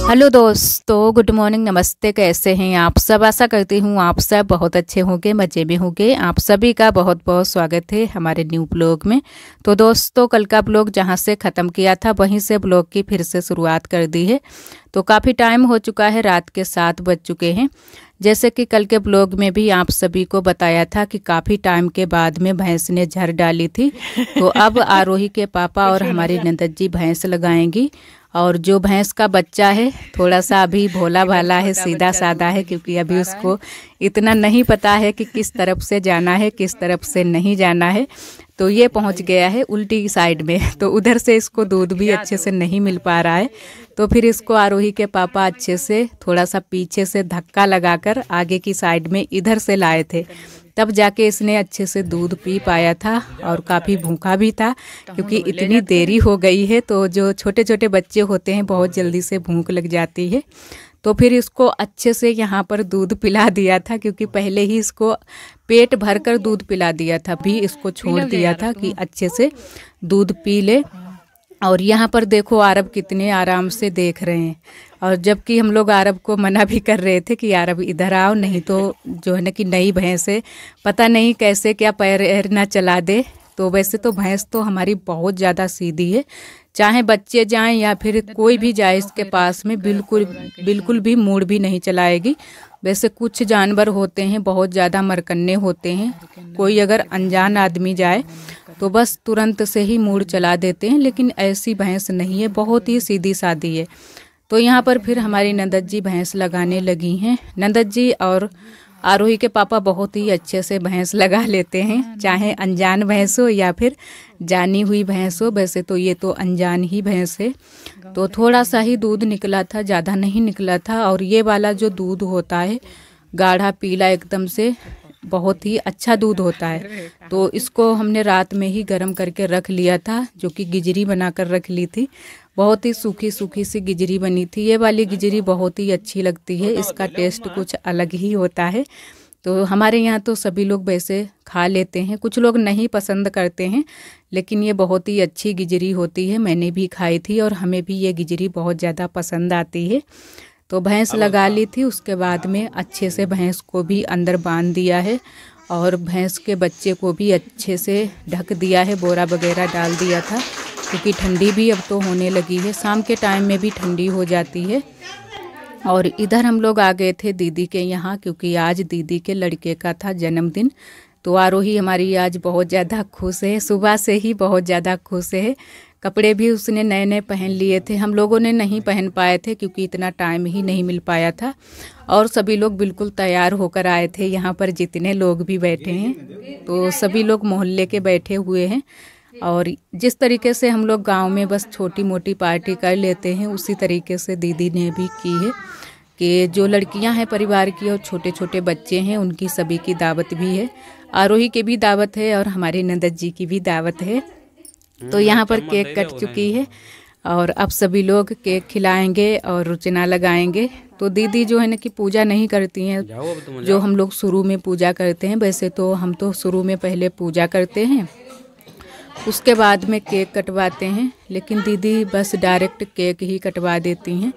Hello दोस्तों, good morning, नमस्ते। कैसे हैं आप सब? आशा करती हूँ आप सब बहुत अच्छे होंगे, मज़े में होंगे। आप सभी का बहुत बहुत स्वागत है हमारे न्यू ब्लॉग में। तो दोस्तों, कल का ब्लॉग जहाँ से ख़त्म किया था वहीं से ब्लॉग की फिर से शुरुआत कर दी है। तो काफ़ी टाइम हो चुका है, रात के 7 बज चुके हैं। जैसे कि कल के ब्लॉग में भी आप सभी को बताया था कि काफ़ी टाइम के बाद में भैंस ने झर डाली थी। तो अब आरोही के पापा और हमारी नंदत जी भैंस लगाएंगी। और जो भैंस का बच्चा है थोड़ा सा अभी भोला भाला है, सीधा साधा है, क्योंकि अभी उसको इतना नहीं पता है कि किस तरफ से जाना है, किस तरफ से नहीं जाना है। तो ये पहुंच गया है उल्टी साइड में, तो उधर से इसको दूध भी अच्छे से नहीं मिल पा रहा है। तो फिर इसको आरोही के पापा अच्छे से थोड़ा सा पीछे से धक्का लगाकर आगे की साइड में इधर से लाए थे, तब जाके इसने अच्छे से दूध पी पाया था। और काफ़ी भूखा भी था, क्योंकि इतनी देरी हो गई है। तो जो छोटे छोटे बच्चे होते हैं बहुत जल्दी से भूख लग जाती है। तो फिर इसको अच्छे से यहाँ पर दूध पिला दिया था, क्योंकि पहले ही इसको पेट भरकर दूध पिला दिया था, भी इसको छोड़ दिया था कि अच्छे से दूध पी ले। और यहाँ पर देखो आरब कितने आराम से देख रहे हैं। और जबकि हम लोग आरब को मना भी कर रहे थे कि आरब इधर आओ, नहीं तो जो है ना कि नई भैंस है, पता नहीं कैसे क्या पैर ना चला दे। तो वैसे तो भैंस तो हमारी बहुत ज़्यादा सीधी है, चाहे बच्चे जाएं या फिर कोई भी जाए इसके पास में बिल्कुल भी मूड भी नहीं चलाएगी। वैसे कुछ जानवर होते हैं बहुत ज़्यादा मरकन्ने होते हैं, कोई अगर अनजान आदमी जाए तो बस तुरंत से ही मूड चला देते हैं, लेकिन ऐसी भैंस नहीं है, बहुत ही सीधी सादी है। तो यहाँ पर फिर हमारी नंदत जी भैंस लगाने लगी हैं। नंदत जी और आरोही के पापा बहुत ही अच्छे से भैंस लगा लेते हैं, चाहे अनजान भैंस हो या फिर जानी हुई भैंस हो। वैसे तो ये तो अनजान ही भैंस है। तो थोड़ा सा ही दूध निकला था, ज़्यादा नहीं निकला था। और ये वाला जो दूध होता है गाढ़ा पीला एकदम से, बहुत ही अच्छा दूध होता है। तो इसको हमने रात में ही गर्म करके रख लिया था, जो कि गिजरी बनाकर रख ली थी। बहुत ही सूखी सूखी सी गिजरी बनी थी। ये वाली गिजरी बहुत ही अच्छी लगती है, इसका टेस्ट कुछ अलग ही होता है। तो हमारे यहाँ तो सभी लोग वैसे खा लेते हैं, कुछ लोग नहीं पसंद करते हैं, लेकिन ये बहुत ही अच्छी गिजरी होती है। मैंने भी खाई थी और हमें भी ये गिजरी बहुत ज़्यादा पसंद आती है। तो भैंस लगा ली थी, उसके बाद में अच्छे से भैंस को भी अंदर बांध दिया है और भैंस के बच्चे को भी अच्छे से ढक दिया है, बोरा वगैरह डाल दिया था, क्योंकि ठंडी भी अब तो होने लगी है, शाम के टाइम में भी ठंडी हो जाती है। और इधर हम लोग आ गए थे दीदी के यहाँ, क्योंकि आज दीदी के लड़के का था जन्मदिन। तो आरोही हमारी आज बहुत ज़्यादा खुश है, सुबह से ही बहुत ज़्यादा खुश है। कपड़े भी उसने नए नए पहन लिए थे, हम लोगों ने नहीं पहन पाए थे क्योंकि इतना टाइम ही नहीं मिल पाया था। और सभी लोग बिल्कुल तैयार होकर आए थे। यहाँ पर जितने लोग भी बैठे हैं तो सभी लोग मोहल्ले के बैठे हुए हैं। और जिस तरीके से हम लोग गांव में बस छोटी मोटी पार्टी कर लेते हैं, उसी तरीके से दीदी ने भी की है कि जो लड़कियां हैं परिवार की और छोटे छोटे बच्चे हैं, उनकी सभी की दावत भी है। आरोही की भी दावत है और हमारी नंदत जी की भी दावत है। तो यहाँ पर केक कट चुकी है और अब सभी लोग केक खिलाएंगे और रुचना लगाएंगे। तो दीदी जो है ना कि पूजा नहीं करती हैं, जो हम लोग शुरू में पूजा करते हैं। वैसे तो हम तो शुरू में पहले पूजा करते हैं, उसके बाद में केक कटवाते हैं, लेकिन दीदी बस डायरेक्ट केक ही कटवा देती हैं।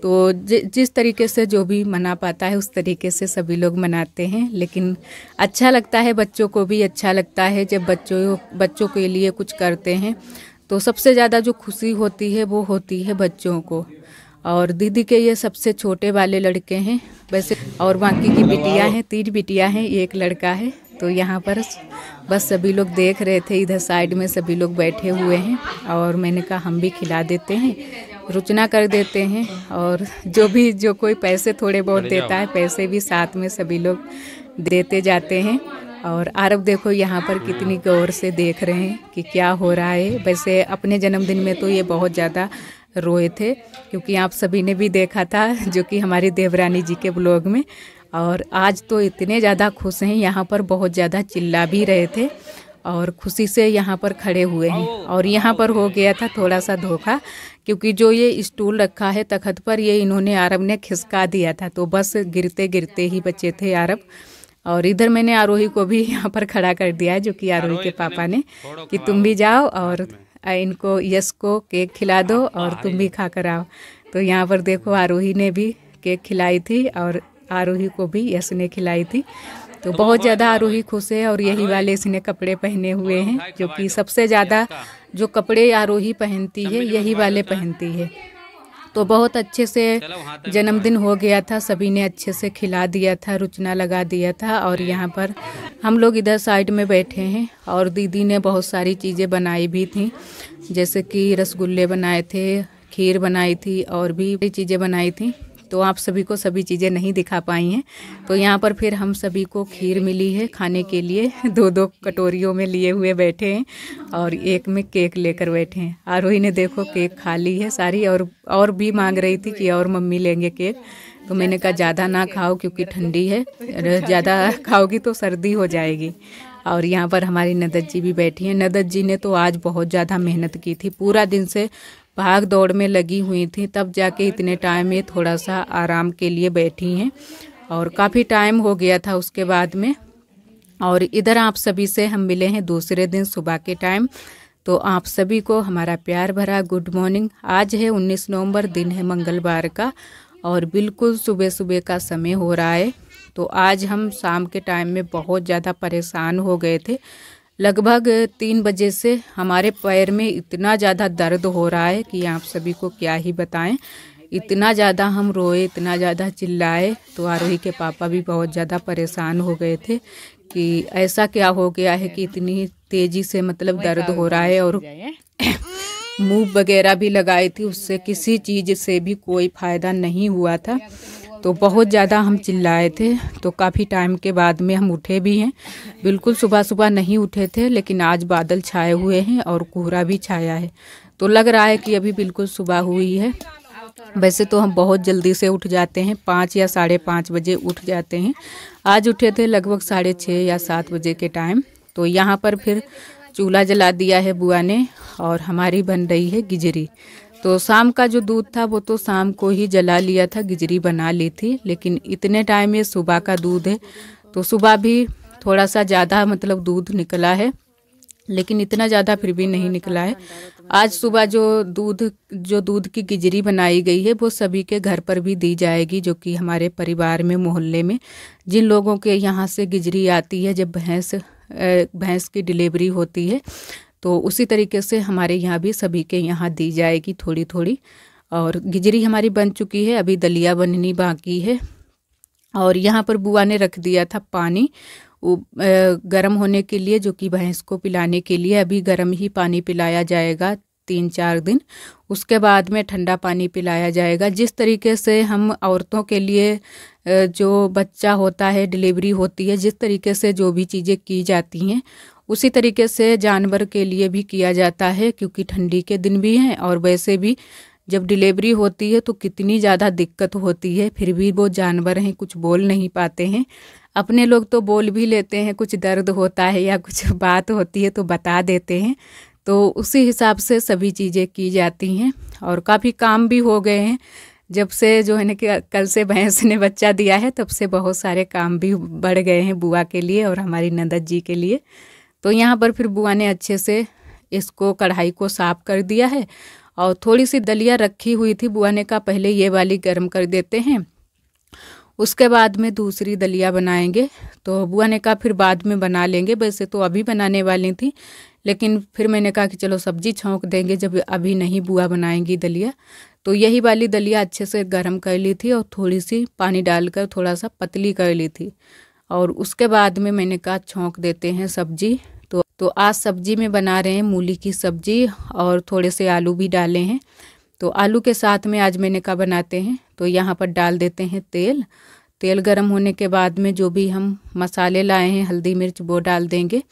तो जिस तरीके से जो भी मना पाता है उस तरीके से सभी लोग मनाते हैं। लेकिन अच्छा लगता है, बच्चों को भी अच्छा लगता है जब बच्चों के लिए कुछ करते हैं। तो सबसे ज़्यादा जो खुशी होती है वो होती है बच्चों को। और दीदी के ये सबसे छोटे वाले लड़के हैं वैसे, और बाकी की बिटियाँ हैं, 3 बिटियाँ हैं, 1 लड़का है। तो यहाँ पर बस सभी लोग देख रहे थे, इधर साइड में सभी लोग बैठे हुए हैं। और मैंने कहा हम भी खिला देते हैं, रुचना कर देते हैं। और जो कोई पैसे थोड़े बहुत देता है, पैसे भी साथ में सभी लोग देते जाते हैं। और आरब देखो यहाँ पर कितनी गौर से देख रहे हैं कि क्या हो रहा है। वैसे अपने जन्मदिन में तो ये बहुत ज़्यादा रोए थे, क्योंकि आप सभी ने भी देखा था जो कि हमारी देवरानी जी के ब्लॉग में। और आज तो इतने ज़्यादा खुश हैं, यहाँ पर बहुत ज़्यादा चिल्ला भी रहे थे और खुशी से यहाँ पर खड़े हुए हैं। और यहाँ पर हो गया था थोड़ा सा धोखा, क्योंकि जो ये स्टूल रखा है तख्त पर, ये इन्होंने आरब ने खिसका दिया था। तो बस गिरते गिरते ही बचे थे आरब। और इधर मैंने आरोही को भी यहाँ पर खड़ा कर दिया है, जो कि आरोही के पापा ने, कि तुम भी जाओ और इनको यश को केक खिला दो और तुम भी खा कर आओ। तो यहाँ पर देखो आरोही ने भी केक खिलाई थी और आरोही को भी यश ने खिलाई थी। तो बहुत ज़्यादा आरोही खुश है और यही वाले इसने कपड़े पहने हुए हैं, जो कि सबसे ज़्यादा जो कपड़े आरोही पहनती है यही वाले पहनती है। तो बहुत अच्छे से जन्मदिन हो गया था, सभी ने अच्छे से खिला दिया था, रुचना लगा दिया था। और यहाँ पर हम लोग इधर साइड में बैठे हैं और दीदी ने बहुत सारी चीज़ें बनाई भी थी, जैसे कि रसगुल्ले बनाए थे, खीर बनाई थी और भी चीज़ें बनाई थी। तो आप सभी को सभी चीज़ें नहीं दिखा पाई हैं। तो यहाँ पर फिर हम सभी को खीर मिली है खाने के लिए, दो दो कटोरियों में लिए हुए बैठे हैं और एक में केक लेकर बैठे हैं। आरोही ने देखो केक खा ली है सारी, और भी मांग रही थी कि और मम्मी लेंगे केक। तो मैंने कहा ज़्यादा ना खाओ क्योंकि ठंडी है, ज़्यादा खाओगी तो सर्दी हो जाएगी। और यहाँ पर हमारी नदत जी भी बैठी हैं। नदत जी ने तो आज बहुत ज़्यादा मेहनत की थी, पूरा दिन से भाग दौड़ में लगी हुई थी, तब जाके इतने टाइम में थोड़ा सा आराम के लिए बैठी हैं और काफ़ी टाइम हो गया था उसके बाद में। और इधर आप सभी से हम मिले हैं दूसरे दिन सुबह के टाइम। तो आप सभी को हमारा प्यार भरा गुड मॉर्निंग। आज है 19 नवंबर, दिन है मंगलवार का और बिल्कुल सुबह सुबह का समय हो रहा है। तो आज हम शाम के टाइम में बहुत ज़्यादा परेशान हो गए थे। लगभग 3 बजे से हमारे पैर में इतना ज़्यादा दर्द हो रहा है कि आप सभी को क्या ही बताएं। इतना ज़्यादा हम रोए, इतना ज़्यादा चिल्लाए। तो आरोही के पापा भी बहुत ज़्यादा परेशान हो गए थे कि ऐसा क्या हो गया है कि इतनी तेज़ी से मतलब दर्द हो रहा है। और मूव वगैरह भी लगाई थी, उससे किसी चीज़ से भी कोई फ़ायदा नहीं हुआ था। तो बहुत ज़्यादा हम चिल्लाए थे। तो काफ़ी टाइम के बाद में हम उठे भी हैं। बिल्कुल सुबह सुबह नहीं उठे थे, लेकिन आज बादल छाए हुए हैं और कोहरा भी छाया है, तो लग रहा है कि अभी बिल्कुल सुबह हुई है। वैसे तो हम बहुत जल्दी से उठ जाते हैं, 5 या 5:30 बजे उठ जाते हैं। आज उठे थे लगभग 6:30 या 7 बजे के टाइम। तो यहाँ पर फिर चूल्हा जला दिया है बुआ ने और हमारी बन रही है गिजरी। तो शाम का जो दूध था वो तो शाम को ही जला लिया था, गिजरी बना ली थी। लेकिन इतने टाइम ये सुबह का दूध है, तो सुबह भी थोड़ा सा ज़्यादा मतलब दूध निकला है, लेकिन इतना ज़्यादा फिर भी नहीं निकला है। आज सुबह जो दूध की गिजरी बनाई गई है वो सभी के घर पर भी दी जाएगी, जो कि हमारे परिवार में, मोहल्ले में जिन लोगों के यहाँ से गिजरी आती है जब भैंस की डिलीवरी होती है, तो उसी तरीके से हमारे यहाँ भी सभी के यहाँ दी जाएगी थोड़ी थोड़ी। और गिजरी हमारी बन चुकी है, अभी दलिया बननी बाकी है। और यहाँ पर बुआ ने रख दिया था पानी गर्म होने के लिए, जो कि भैंस को पिलाने के लिए। अभी गर्म ही पानी पिलाया जाएगा 3-4 दिन, उसके बाद में ठंडा पानी पिलाया जाएगा। जिस तरीके से हम औरतों के लिए जो बच्चा होता है, डिलीवरी होती है, जिस तरीके से जो भी चीज़ें की जाती हैं उसी तरीके से जानवर के लिए भी किया जाता है, क्योंकि ठंडी के दिन भी हैं। और वैसे भी जब डिलीवरी होती है तो कितनी ज़्यादा दिक्कत होती है, फिर भी वो जानवर हैं, कुछ बोल नहीं पाते हैं। अपने लोग तो बोल भी लेते हैं, कुछ दर्द होता है या कुछ बात होती है तो बता देते हैं। तो उसी हिसाब से सभी चीज़ें की जाती हैं। और काफ़ी काम भी हो गए हैं, जब से जो है ना कि कल से भैंस ने बच्चा दिया है, तब से बहुत सारे काम भी बढ़ गए हैं बुआ के लिए और हमारी नंदत जी के लिए। तो यहाँ पर फिर बुआ ने अच्छे से इसको कढ़ाई को साफ कर दिया है। और थोड़ी सी दलिया रखी हुई थी, बुआ ने कहा पहले ये वाली गर्म कर देते हैं, उसके बाद में दूसरी दलिया बनाएंगे। तो बुआ ने कहा फिर बाद में बना लेंगे। वैसे तो अभी बनाने वाली थी, लेकिन फिर मैंने कहा कि चलो सब्जी छौंक देंगे, जब अभी नहीं बुआ बनाएंगी दलिया। तो यही वाली दलिया अच्छे से गर्म कर ली थी और थोड़ी सी पानी डालकर थोड़ा सा पतली कर ली थी। और उसके बाद में मैंने कहा छौंक देते हैं सब्जी। तो आज सब्जी में बना रहे हैं मूली की सब्जी और थोड़े से आलू भी डाले हैं। तो आलू के साथ में आज मैंने कहा बनाते हैं। तो यहाँ पर डाल देते हैं तेल गर्म होने के बाद में जो भी हम मसाले लाए हैं, हल्दी मिर्च, वो डाल देंगे।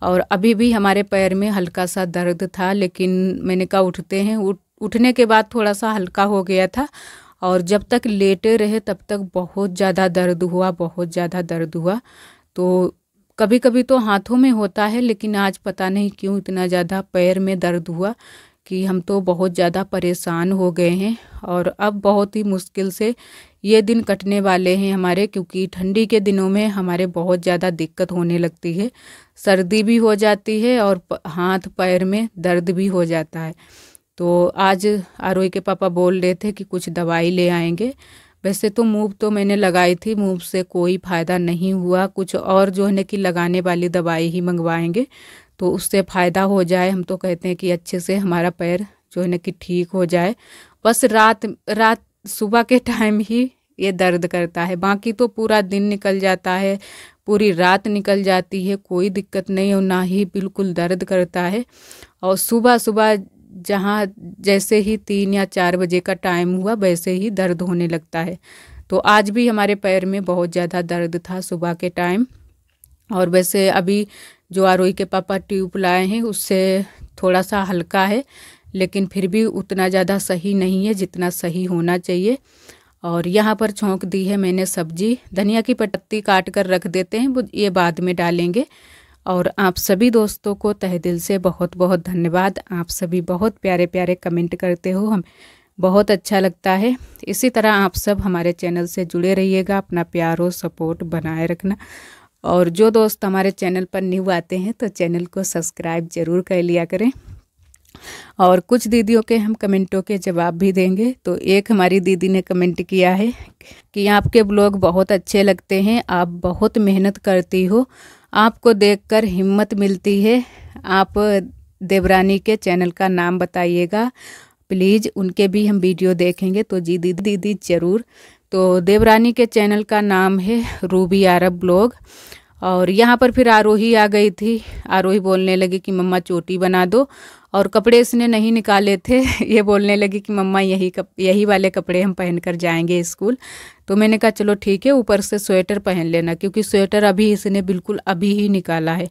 और अभी भी हमारे पैर में हल्का सा दर्द था, लेकिन मैंने कहा उठते हैं। उठने के बाद थोड़ा सा हल्का हो गया था, और जब तक लेटे रहे तब तक बहुत ज़्यादा दर्द हुआ, बहुत ज़्यादा दर्द हुआ। तो कभी कभी तो हाथों में होता है, लेकिन आज पता नहीं क्यों इतना ज़्यादा पैर में दर्द हुआ कि हम तो बहुत ज़्यादा परेशान हो गए हैं और अब बहुत ही मुश्किल से ये दिन कटने वाले हैं हमारे, क्योंकि ठंडी के दिनों में हमारे बहुत ज़्यादा दिक्कत होने लगती है। सर्दी भी हो जाती है और हाथ पैर में दर्द भी हो जाता है। तो आज आरोही के पापा बोल रहे थे कि कुछ दवाई ले आएंगे। वैसे तो मूव तो मैंने लगाई थी, मूव से कोई फ़ायदा नहीं हुआ। कुछ और जो है ना कि लगाने वाली दवाई ही मंगवाएंगे तो उससे फ़ायदा हो जाए। हम तो कहते हैं कि अच्छे से हमारा पैर जो है ना कि ठीक हो जाए। बस रात सुबह के टाइम ही ये दर्द करता है, बाकी तो पूरा दिन निकल जाता है, पूरी रात निकल जाती है, कोई दिक्कत नहीं और ना ही बिल्कुल दर्द करता है। और सुबह सुबह जहाँ जैसे ही 3 या 4 बजे का टाइम हुआ वैसे ही दर्द होने लगता है। तो आज भी हमारे पैर में बहुत ज़्यादा दर्द था सुबह के टाइम। और वैसे अभी जो आरोही के पापा ट्यूब लाए हैं उससे थोड़ा सा हल्का है, लेकिन फिर भी उतना ज़्यादा सही नहीं है जितना सही होना चाहिए। और यहाँ पर छौंक दी है मैंने सब्जी, धनिया की पत्ती काट कर रख देते हैं, वो ये बाद में डालेंगे। और आप सभी दोस्तों को तहे दिल से बहुत बहुत धन्यवाद। आप सभी बहुत प्यारे प्यारे कमेंट करते हो, हम बहुत अच्छा लगता है। इसी तरह आप सब हमारे चैनल से जुड़े रहिएगा, अपना प्यार और सपोर्ट बनाए रखना। और जो दोस्त हमारे चैनल पर न्यू आते हैं तो चैनल को सब्सक्राइब ज़रूर कर लिया करें। और कुछ दीदियों के हम कमेंटों के जवाब भी देंगे। तो एक हमारी दीदी ने कमेंट किया है कि आपके ब्लॉग बहुत अच्छे लगते हैं, आप बहुत मेहनत करती हो, आपको देखकर हिम्मत मिलती है। आप देवरानी के चैनल का नाम बताइएगा प्लीज़, उनके भी हम वीडियो देखेंगे। तो जी दीदी ज़रूर। तो देवरानी के चैनल का नाम है रूबी अरब ब्लॉग। और यहाँ पर फिर आरोही आ गई थी। आरोही बोलने लगी कि मम्मा चोटी बना दो, और कपड़े इसने नहीं निकाले थे। ये बोलने लगी कि मम्मा यही वाले कपड़े हम पहन कर जाएंगे स्कूल। तो मैंने कहा चलो ठीक है, ऊपर से स्वेटर पहन लेना, क्योंकि स्वेटर अभी इसने बिल्कुल अभी ही निकाला है।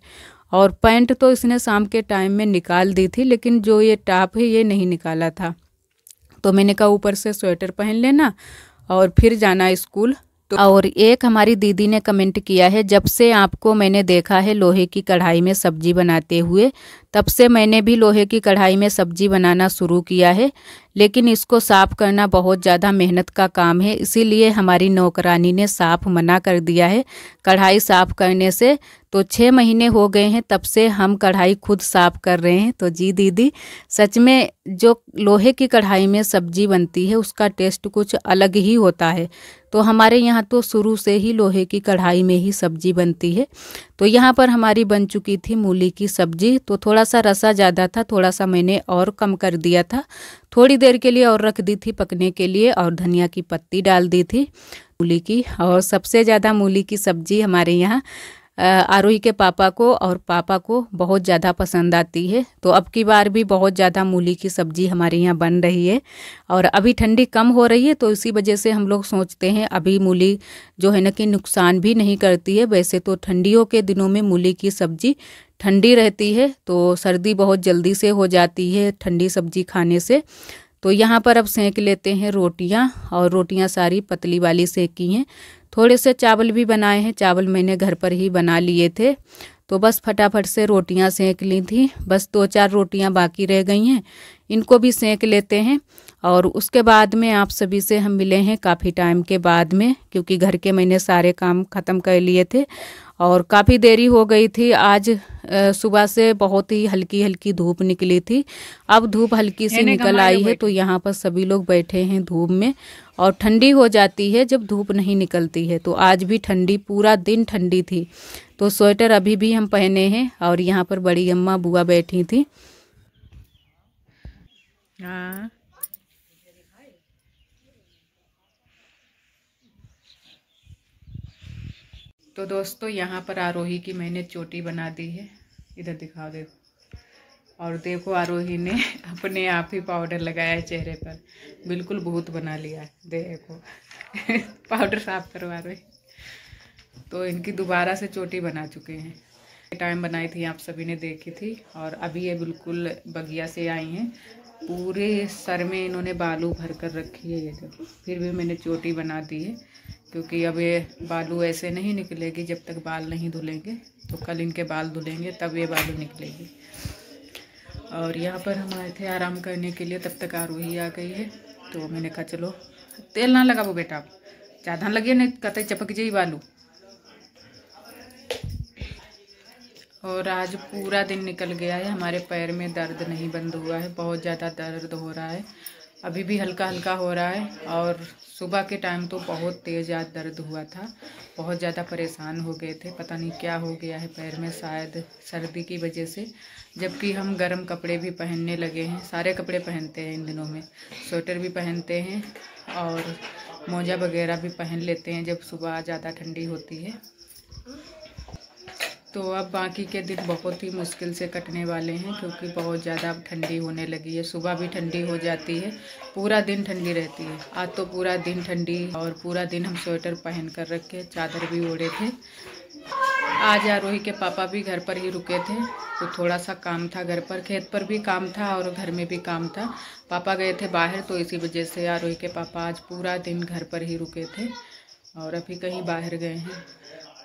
और पैंट तो इसने शाम के टाइम में निकाल दी थी, लेकिन जो ये टॉप है ये नहीं निकाला था। तो मैंने कहा ऊपर से स्वेटर पहन लेना और फिर जाना स्कूल। तो और एक हमारी दीदी ने कमेंट किया है, जब से आपको मैंने देखा है लोहे की कढ़ाई में सब्जी बनाते हुए, तब से मैंने भी लोहे की कढ़ाई में सब्जी बनाना शुरू किया है, लेकिन इसको साफ़ करना बहुत ज़्यादा मेहनत का काम है, इसीलिए हमारी नौकरानी ने साफ़ मना कर दिया है कढ़ाई साफ़ करने से। तो 6 महीने हो गए हैं तब से हम कढ़ाई खुद साफ़ कर रहे हैं। तो जी दीदी, सच में जो लोहे की कढ़ाई में सब्जी बनती है उसका टेस्ट कुछ अलग ही होता है। तो हमारे यहाँ तो शुरू से ही लोहे की कढ़ाई में ही सब्जी बनती है। तो यहाँ पर हमारी बन चुकी थी मूली की सब्जी। तो थोड़ा सा रसा ज़्यादा था, थोड़ा सा मैंने और कम कर दिया था, थोड़ी देर के लिए और रख दी थी पकने के लिए, और धनिया की पत्ती डाल दी थी मूली की। और सबसे ज़्यादा मूली की सब्जी हमारे यहाँ आरोही के पापा को और पापा को बहुत ज़्यादा पसंद आती है। तो अब की बार भी बहुत ज़्यादा मूली की सब्ज़ी हमारे यहाँ बन रही है। और अभी ठंडी कम हो रही है तो इसी वजह से हम लोग सोचते हैं अभी मूली जो है ना कि नुकसान भी नहीं करती है। वैसे तो ठंडियों के दिनों में मूली की सब्ज़ी ठंडी रहती है, तो सर्दी बहुत जल्दी से हो जाती है ठंडी सब्ज़ी खाने से। तो यहाँ पर अब सेंक लेते हैं रोटियाँ, और रोटियाँ सारी पतली वाली सेकी हैं। थोड़े से चावल भी बनाए हैं, चावल मैंने घर पर ही बना लिए थे। तो बस फटाफट से रोटियां सेंक ली थी, बस 2-4 रोटियां बाकी रह गई हैं, इनको भी सेंक लेते हैं। और उसके बाद में आप सभी से हम मिले हैं काफ़ी टाइम के बाद में, क्योंकि घर के मैंने सारे काम ख़त्म कर लिए थे और काफ़ी देरी हो गई थी। आज सुबह से बहुत ही हल्की हल्की धूप निकली थी, अब धूप हल्की सी निकल आई है। तो यहाँ पर सभी लोग बैठे हैं धूप में, और ठंडी हो जाती है जब धूप नहीं निकलती है। तो आज भी ठंडी, पूरा दिन ठंडी थी। तो स्वेटर अभी भी हम पहने हैं। और यहाँ पर बड़ी अम्मा बुआ बैठी थी। हाँ, तो दोस्तों यहाँ पर आरोही की मैंने चोटी बना दी है, इधर दिखाओ देखो। और देखो आरोही ने अपने आप ही पाउडर लगाया है चेहरे पर, बिल्कुल भूत बना लिया है देखो। पाउडर साफ करो आरोही। तो इनकी दोबारा से चोटी बना चुके हैं। टाइम बनाई थी आप सभी ने देखी थी, और अभी ये बिल्कुल बगिया से आई हैं। पूरे सर में इन्होंने बालू भर कर रखी है ये देखो। फिर भी मैंने चोटी बना दी है, क्योंकि अब ये बालू ऐसे नहीं निकलेगी जब तक बाल नहीं धुलेंगे। तो कल इनके बाल धुलेंगे तब ये बालू निकलेगी। और यहाँ पर हम आए थे आराम करने के लिए, तब तक आरोही आ गई है। तो मैंने कहा चलो, तेल ना लगाबो बेटा, ज़्यादा लगे नहीं कतई चपक जाई बालू। और आज पूरा दिन निकल गया है, हमारे पैर में दर्द नहीं बंद हुआ है, बहुत ज़्यादा दर्द हो रहा है, अभी भी हल्का हल्का हो रहा है। और सुबह के टाइम तो बहुत तेज़ आज दर्द हुआ था, बहुत ज़्यादा परेशान हो गए थे, पता नहीं क्या हो गया है पैर में, शायद सर्दी की वजह से। जबकि हम गर्म कपड़े भी पहनने लगे हैं, सारे कपड़े पहनते हैं इन दिनों में, स्वेटर भी पहनते हैं और मोजा वगैरह भी पहन लेते हैं जब सुबह ज़्यादा ठंडी होती है। तो अब बाकी के दिन बहुत ही मुश्किल से कटने वाले हैं, क्योंकि बहुत ज़्यादा ठंडी होने लगी है, सुबह भी ठंडी हो जाती है, पूरा दिन ठंडी रहती है। आज तो पूरा दिन ठंडी, और पूरा दिन हम स्वेटर पहन कर रखे, चादर भी ओढ़े थे। आज आरोही के पापा भी घर पर ही रुके थे, तो थोड़ा सा काम था घर पर, खेत पर भी काम था और घर में भी काम था। पापा गए थे बाहर, तो इसी वजह से आरोही के पापा आज पूरा दिन घर पर ही रुके थे और अभी कहीं बाहर गए हैं।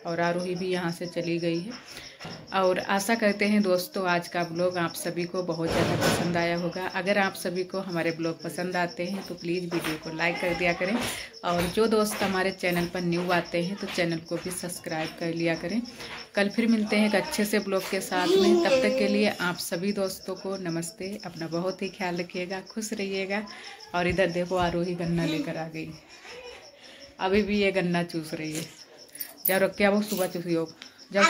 और आरोही भी यहाँ से चली गई है। और आशा करते हैं दोस्तों आज का ब्लॉग आप सभी को बहुत ज़्यादा पसंद आया होगा। अगर आप सभी को हमारे ब्लॉग पसंद आते हैं तो प्लीज़ वीडियो को लाइक कर दिया करें, और जो दोस्त हमारे चैनल पर न्यू आते हैं तो चैनल को भी सब्सक्राइब कर लिया करें। कल फिर मिलते हैं एक अच्छे से ब्लॉग के साथ में, तब तक के लिए आप सभी दोस्तों को नमस्ते। अपना बहुत ही ख्याल रखिएगा, खुश रहिएगा। और इधर देखो आरोही गन्ना लेकर आ गई, अभी भी ये गन्ना चूस रही है। जाओ रख के आओ, सुबह चूसी हो जाओ।